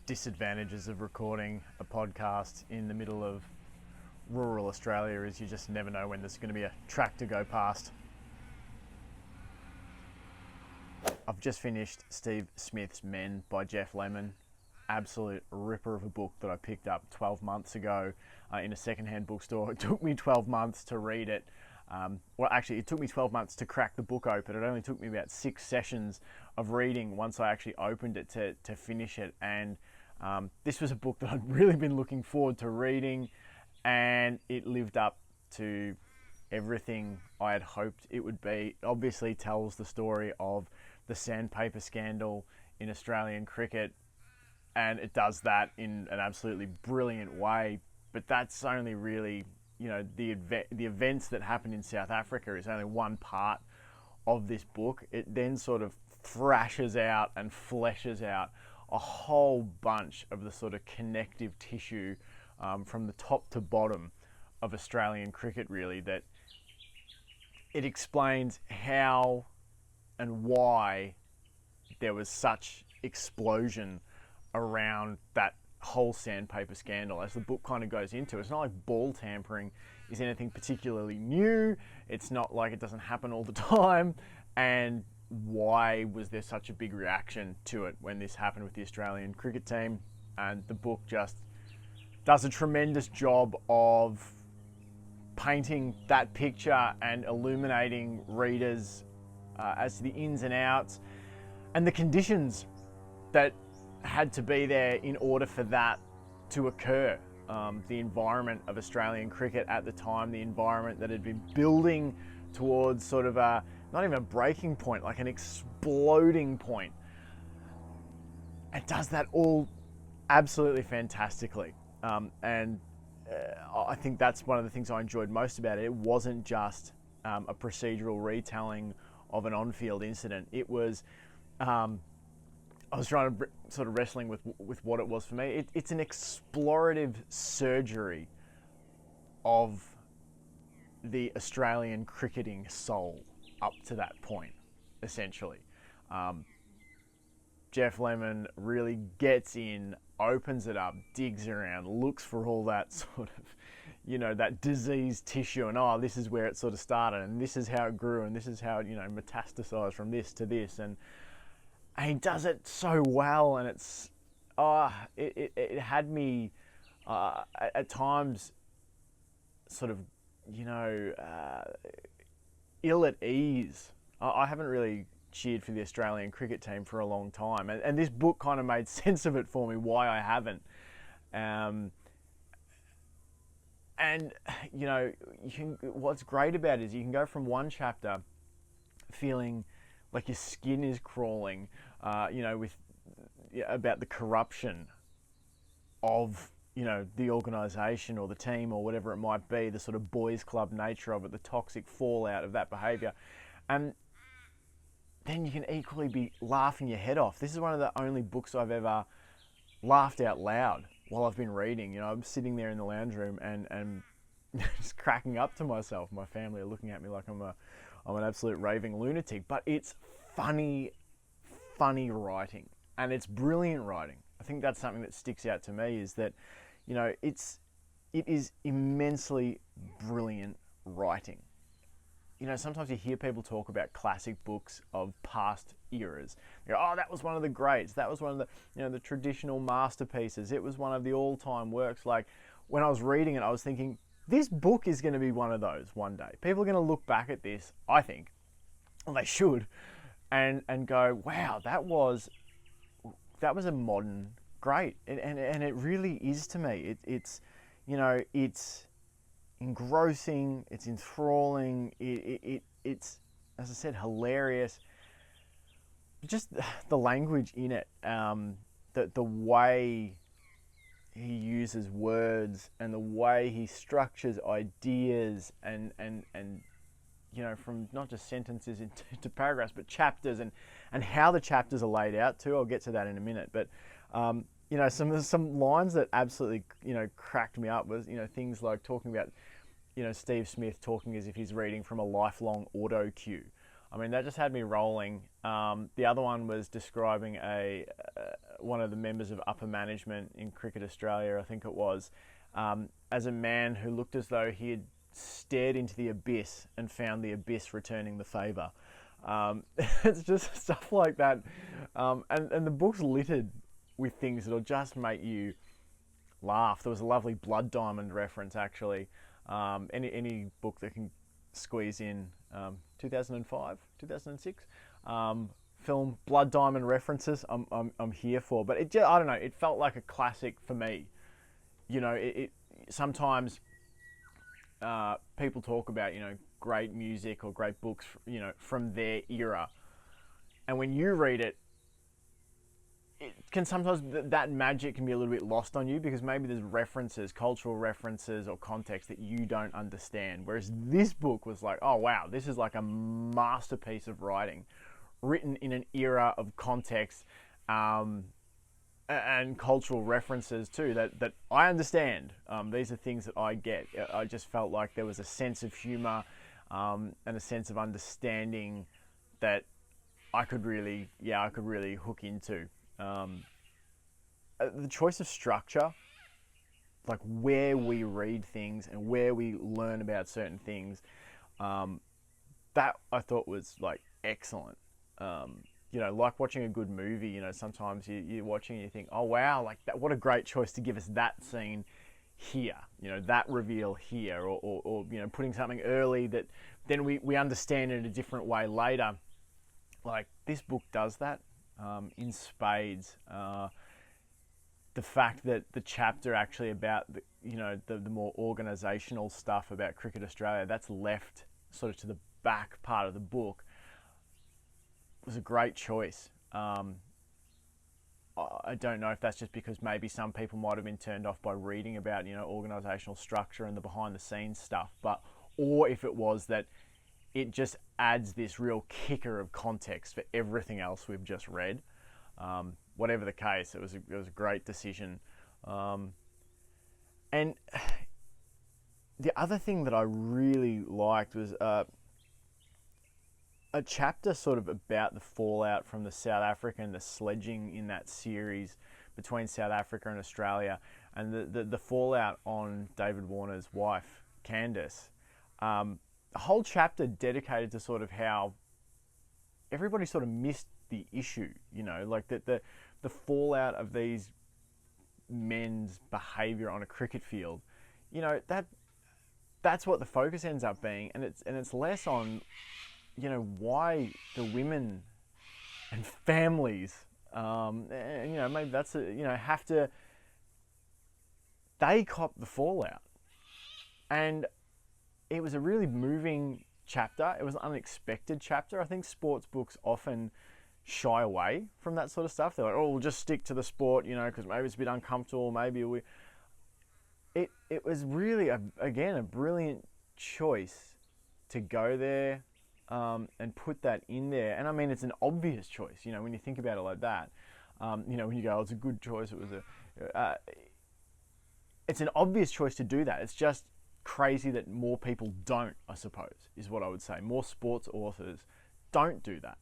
disadvantages of recording a podcast in the middle of rural Australia is you just never know when there's going to be a tractor go past. I've just finished Steve Smith's Men by Geoff Lemon. Absolute ripper of a book that I picked up 12 months ago in a secondhand bookstore. It took me 12 months to read it. Well, actually, it took me 12 months to crack the book open. It only took me about 6 sessions of reading once I actually opened it to finish it. And this was a book that I'd really been looking forward to reading, and it lived up to everything I had hoped it would be. It obviously tells the story of the sandpaper scandal in Australian cricket, and it does that in an absolutely brilliant way. But that's only really, the events that happened in South Africa is only one part of this book. It then sort of thrashes out and fleshes out a whole bunch of the sort of connective tissue from the top to bottom of Australian cricket, really, that it explains how and why there was such explosion around that whole sandpaper scandal, as the book kind of goes into. It's not like ball tampering is anything particularly new. It's not like it doesn't happen all the time. And why was there such a big reaction to it when this happened with the Australian cricket team? And the book just does a tremendous job of painting that picture and illuminating readers as to the ins and outs and the conditions that had to be there in order for that to occur. The environment of Australian cricket at the time, the environment that had been building towards sort of a, not even a breaking point, like an exploding point. It does that all absolutely fantastically. I think that's one of the things I enjoyed most about it. It wasn't just a procedural retelling of an on-field incident. It was, I was trying to sort of wrestling with what it was for me. It's an explorative surgery of the Australian cricketing soul up to that point, essentially. Geoff Lemon really gets in, opens it up, digs around, looks for all that sort of, that diseased tissue, and this is where it sort of started, and this is how it grew, and this is how it, metastasized from this to this, and he does it so well, and it's, it had me at times sort of, ill at ease. I haven't really cheered for the Australian cricket team for a long time, and this book kind of made sense of it for me, why I haven't. What's great about it is you can go from one chapter feeling like your skin is crawling, about the corruption of, the organisation or the team or whatever it might be, the sort of boys club nature of it, the toxic fallout of that behaviour. And then you can equally be laughing your head off. This is one of the only books I've ever laughed out loud while I've been reading. I'm sitting there in the lounge room and just cracking up to myself. My family are looking at me like I'm an absolute raving lunatic. But it's funny writing, and it's brilliant writing. I think that's something that sticks out to me, is that, it is immensely brilliant writing. Sometimes you hear people talk about classic books of past eras. You go, that was one of the greats. That was one of the, the traditional masterpieces. It was one of the all-time works. Like, when I was reading it, I was thinking, this book is going to be one of those one day. People are going to look back at this, I think, and they should, and go, wow, that was a modern great. And it really is to me. It's engrossing, it's enthralling, it's, as I said, hilarious. Just the language in it, the way he uses words and the way he structures ideas and from not just sentences into paragraphs, but chapters, and how the chapters are laid out too. I'll get to that in a minute. But some lines that absolutely cracked me up was things like talking about Steve Smith talking as if he's reading from a lifelong auto cue. I mean, that just had me rolling. The other one was describing one of the members of upper management in Cricket Australia, I think it was, as a man who looked as though he had stared into the abyss and found the abyss returning the favour. It's just stuff like that. And the book's littered with things that'll just make you laugh. There was a lovely Blood Diamond reference, actually. Any book that can squeeze in 2005, 2006 film Blood Diamond references, I'm here for. But it just, I don't know, it felt like a classic for me. You know, it sometimes people talk about, you know, great music or great books, you know, from their era, and when you read it, it can sometimes, that magic can be a little bit lost on you, because maybe there's references, cultural references or context that you don't understand. Whereas this book was like, oh wow, this is like a masterpiece of writing, written in an era of context and cultural references too that I understand. These are things that I get. I just felt like there was a sense of humour and a sense of understanding that I could really hook into. The choice of structure, like where we read things and where we learn about certain things, that I thought was like excellent. You know, like watching a good movie, you know, sometimes you're watching and you think, oh wow, like that, what a great choice to give us that scene here, you know, that reveal here, or you know, putting something early that then we understand in a different way later. Like this book does that in spades. The fact that the chapter actually about the more organisational stuff about Cricket Australia, that's left sort of to the back part of the book, was a great choice. I don't know if that's just because maybe some people might have been turned off by reading about, you know, organisational structure and the behind the scenes stuff, or if it was that it just adds this real kicker of context for everything else we've just read. Whatever the case, it was a great decision. And the other thing that I really liked was a chapter sort of about the fallout from the South Africa and the sledging in that series between South Africa and Australia, and the fallout on David Warner's wife, Candice. A whole chapter dedicated to sort of how everybody sort of missed the issue, you know, like the fallout of these men's behaviour on a cricket field. You know, that's what the focus ends up being, and it's less on, you know, why the women and families, and, you know, maybe that's have to, they cop the fallout. And it was a really moving chapter. It was an unexpected chapter. I think sports books often shy away from that sort of stuff. They're like, oh, we'll just stick to the sport, you know, because maybe it's a bit uncomfortable. Maybe it was really again a brilliant choice to go there and put that in there. And I mean, it's an obvious choice, you know, when you think about it like that. You know, when you go, oh, it's a good choice. It was it's an obvious choice to do that. It's just crazy that more people don't, I suppose, is what I would say. More sports authors don't do that,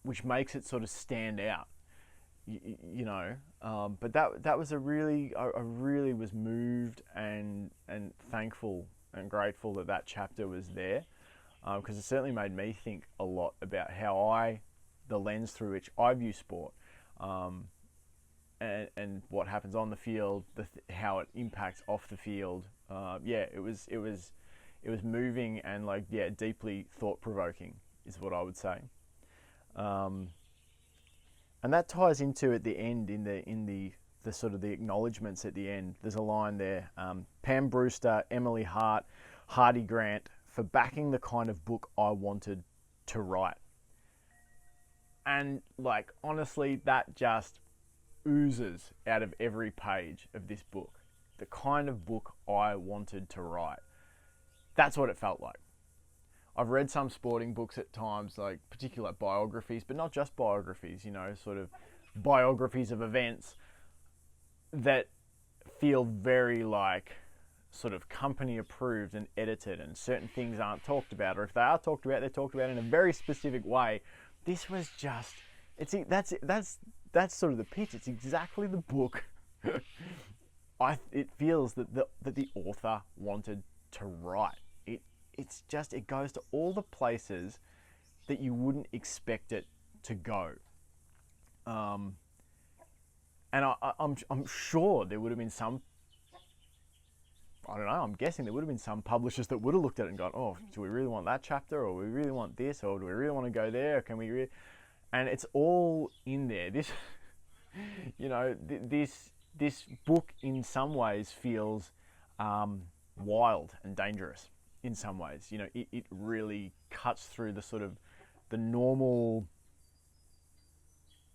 which makes it sort of stand out, you know. But that was I really was moved and thankful and grateful that chapter was there, because it certainly made me think a lot about the lens through which I view sport. And what happens on the field, how it impacts off the field. It was moving and deeply thought provoking is what I would say. And that ties into at the end in the sort of the acknowledgements at the end. There's a line there: Pam Brewster, Emily Hart, Hardy Grant for backing the kind of book I wanted to write. And honestly, that just oozes out of every page of this book. The kind of book I wanted to write. That's what it felt like. I've read some sporting books at times, particular biographies, but not just biographies, you know, sort of biographies of events that feel very sort of company approved and edited, and certain things aren't talked about, or if they are talked about, they're talked about in a very specific way. This was just, that's sort of the pitch. It's exactly the book it feels that the author wanted to write. It goes to all the places that you wouldn't expect it to go. And I'm sure there would have been some, I don't know, I'm guessing there would have been some publishers that would have looked at it and gone, oh, do we really want that chapter, or we really want this, or do we really want to go there, or can we and it's all in there. This, this book in some ways feels wild and dangerous in some ways. It really cuts through the sort of the normal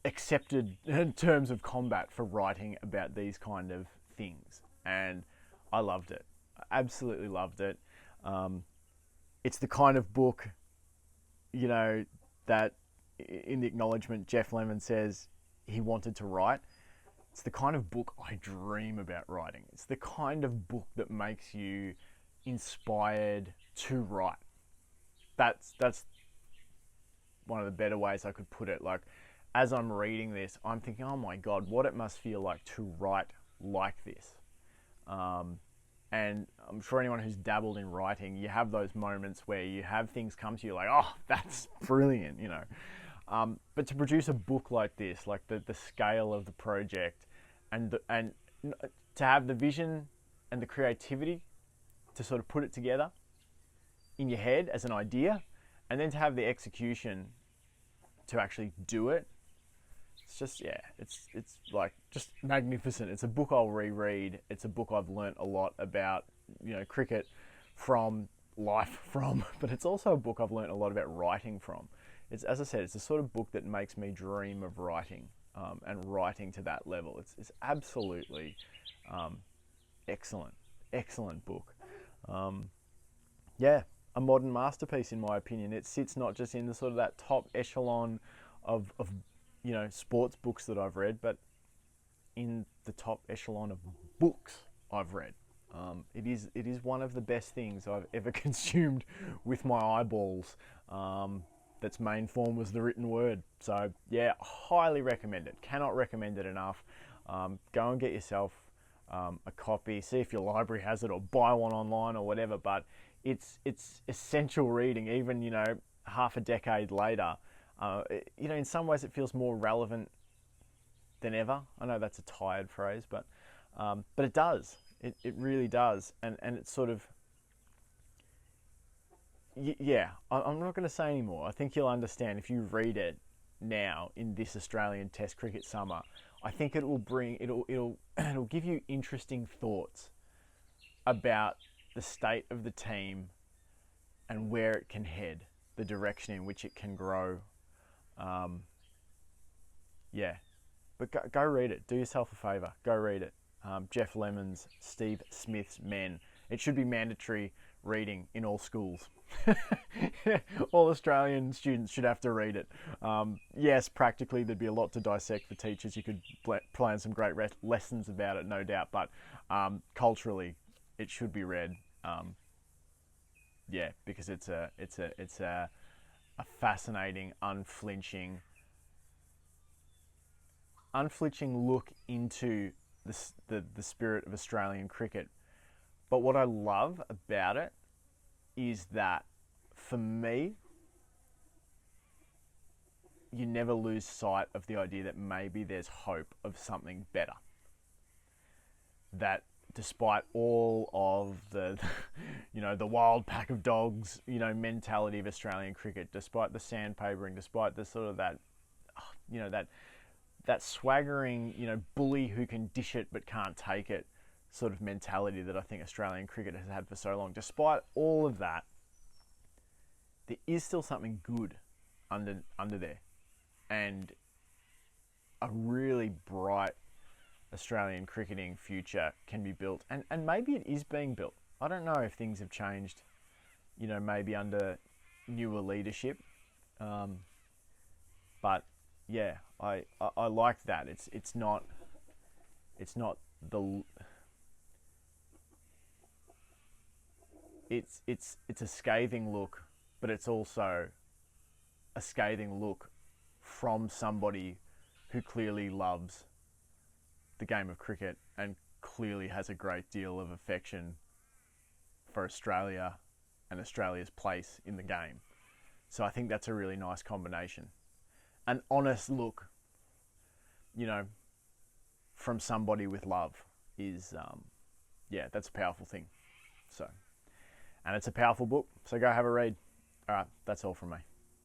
accepted terms of combat for writing about these kind of things, and I loved it. I absolutely loved it. It's the kind of book, that in the acknowledgement Geoff Lemon says he wanted to write. It's the kind of book I dream about writing. It's the kind of book that makes you inspired to write. That's one of the better ways I could put it. Like, as I'm reading this, I'm thinking, oh my God, what it must feel like to write like this. And I'm sure anyone who's dabbled in writing, you have those moments where you have things come to you like, oh, that's brilliant, But to produce a book like this, like the scale of the project, and to have the vision and the creativity to sort of put it together in your head as an idea, and then to have the execution to actually do it. It's just, it's like just magnificent. It's a book I'll reread. It's a book I've learnt a lot about, cricket from, life from, but it's also a book I've learnt a lot about writing from. It's, as I said, it's the sort of book that makes me dream of writing, and writing to that level. It's absolutely excellent book. A modern masterpiece in my opinion. It sits not just in the sort of that top echelon of sports books that I've read, but in the top echelon of books I've read. It is one of the best things I've ever consumed with my eyeballs. That's main form was the written word. So yeah, highly recommend it. Cannot recommend it enough. Go and get yourself a copy. See if your library has it, or buy one online or whatever. But it's essential reading, even half a decade later. In some ways it feels more relevant than ever. I know that's a tired phrase, but it does. It really does. And it's sort of, I'm not going to say anymore. I think you'll understand if you read it now in this Australian Test cricket summer. I think it'll give you interesting thoughts about the state of the team and where it can head, the direction in which it can grow. But go read it. Do yourself a favour. Go read it. Geoff Lemon's Steve Smith's Men. It should be mandatory reading in all schools. All Australian students should have to read it. Yes, practically there'd be a lot to dissect for teachers. You could plan some great lessons about it, no doubt. But culturally, it should be read. Because it's a fascinating, unflinching look into the spirit of Australian cricket. But what I love about it is that, for me, you never lose sight of the idea that maybe there's hope of something better. That despite all of the, the wild pack of dogs, mentality of Australian cricket, despite the sandpapering, despite the sort of that, that swaggering, bully who can dish it but can't take it sort of mentality that I think Australian cricket has had for so long. Despite all of that, there is still something good under there, and a really bright Australian cricketing future can be built, and maybe it is being built. I don't know if things have changed, maybe under newer leadership, but yeah, I like that. It's not the it's a scathing look, but it's also a scathing look from somebody who clearly loves the game of cricket and clearly has a great deal of affection for Australia and Australia's place in the game. So I think that's a really nice combination. An honest look, you know, from somebody with love is, yeah, that's a powerful thing. So, and it's a powerful book, so go have a read. All right, that's all from me.